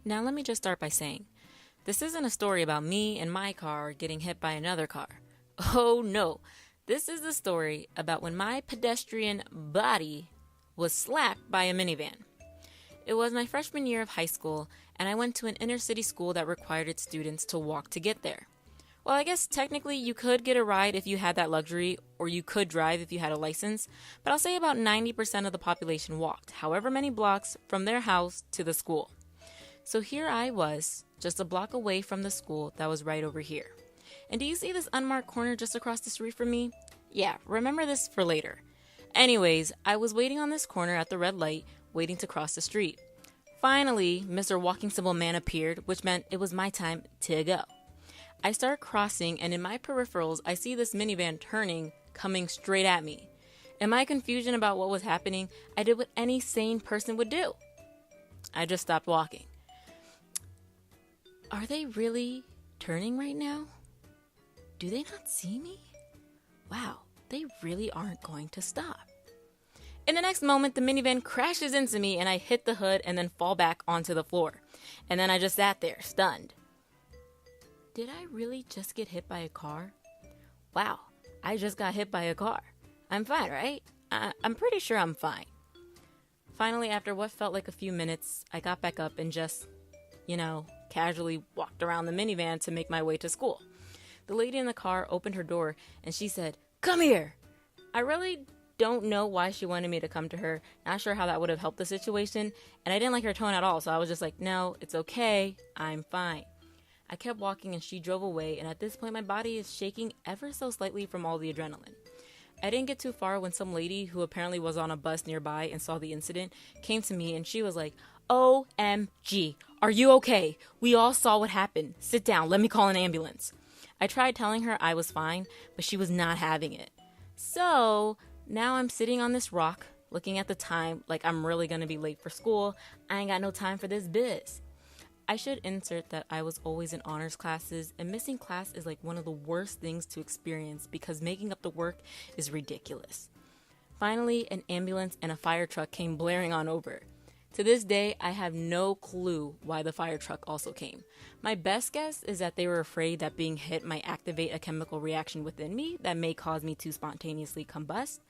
Now, let me just start by saying this isn't a story about me and my car getting hit by another car. Oh no, this is the story about when my pedestrian body was slapped by a minivan. It was my freshman year of high school, and I went to an inner city school that required its students to walk to get there. Well, I guess technically you could get a ride if you had that luxury, or you could drive if you had a license, but I'll say about 90% of the population walked, however many blocks, from their house to the school. So here I was, just a block away from the school that was right over here. And do you see this unmarked corner just across the street from me? Yeah, remember this for later. Anyways, I was waiting on this corner at the red light, waiting to cross the street. Finally, Mr. Walking Symbol Man appeared, which meant it was my time to go. I start crossing, and in my peripherals, I see this minivan turning, coming straight at me. In my confusion about what was happening, I did what any sane person would do. I just stopped walking. Are they really turning right now? Do they not see me? Wow, they really aren't going to stop. In the next moment, the minivan crashes into me and I hit the hood and then fall back onto the floor. And then I just sat there, stunned. Did I really just get hit by a car? Wow, I just got hit by a car. I'm fine, right? I'm pretty sure I'm fine. Finally, after what felt like a few minutes, I got back up and just, casually walked around the minivan to make my way to school. The lady in the car opened her door and she said, "Come here." I really don't know why she wanted me to come to her. Not sure how that would have helped the situation. And I didn't like her tone at all. So I was just like, no, it's okay. I'm fine. I kept walking and she drove away. And at this point, my body is shaking ever so slightly from all the adrenaline. I didn't get too far when some lady who apparently was on a bus nearby and saw the incident came to me and she was like, "OMG, are you okay? We all saw what happened. Sit down. Let me call an ambulance." I tried telling her I was fine, but she was not having it. So now I'm sitting on this rock, looking at the time like I'm really going to be late for school. I ain't got no time for this biz. I should insert that I was always in honors classes, and missing class is like one of the worst things to experience because making up the work is ridiculous. Finally, an ambulance and a fire truck came blaring on over. To this day, I have no clue why the fire truck also came. My best guess is that they were afraid that being hit might activate a chemical reaction within me that may cause me to spontaneously combust.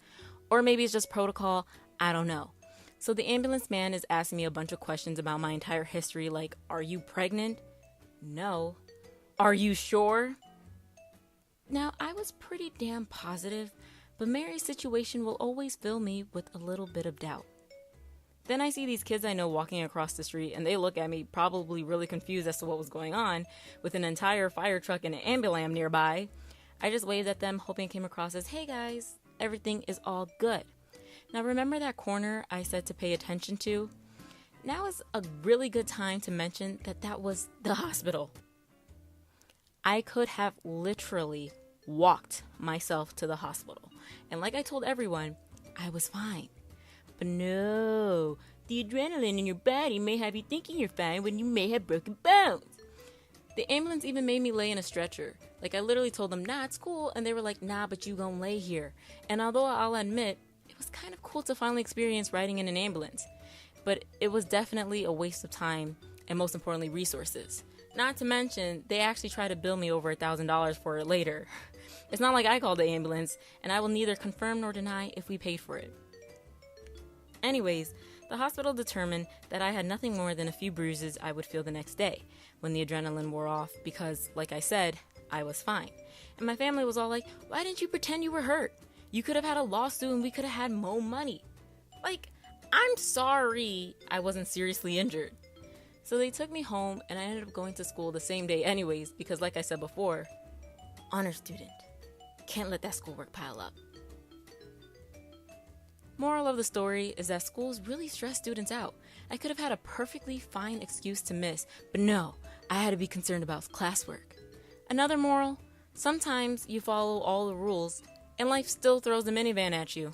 Or maybe it's just protocol, I don't know. So the ambulance man is asking me a bunch of questions about my entire history, like, are you pregnant? No. Are you sure? Now, I was pretty damn positive, but Mary's situation will always fill me with a little bit of doubt. Then I see these kids I know walking across the street, and they look at me probably really confused as to what was going on, with an entire fire truck and an ambulance nearby. I just waved at them, hoping it came across as, "Hey guys, everything is all good." Now remember that corner I said to pay attention to? Now is a really good time to mention that that was the hospital. I could have literally walked myself to the hospital. And like I told everyone, I was fine. But no, the adrenaline in your body may have you thinking you're fine when you may have broken bones. The ambulance even made me lay in a stretcher. Like I literally told them, "Nah, it's cool." And they were like, "Nah, but you gonna lay here." And although I'll admit, it was kind of cool to finally experience riding in an ambulance. But it was definitely a waste of time and most importantly, resources. Not to mention, they actually tried to bill me over $1,000 for it later. It's not like I called the ambulance, and I will neither confirm nor deny if we paid for it. Anyways, the hospital determined that I had nothing more than a few bruises I would feel the next day when the adrenaline wore off because, like I said, I was fine. And my family was all like, "Why didn't you pretend you were hurt? You could have had a lawsuit and we could have had more money." Like, I'm sorry I wasn't seriously injured. So they took me home and I ended up going to school the same day anyways because, like I said before, honor student. Can't let that schoolwork pile up. Moral of the story is that schools really stress students out. I could have had a perfectly fine excuse to miss, but no, I had to be concerned about classwork. Another moral, sometimes you follow all the rules and life still throws a minivan at you.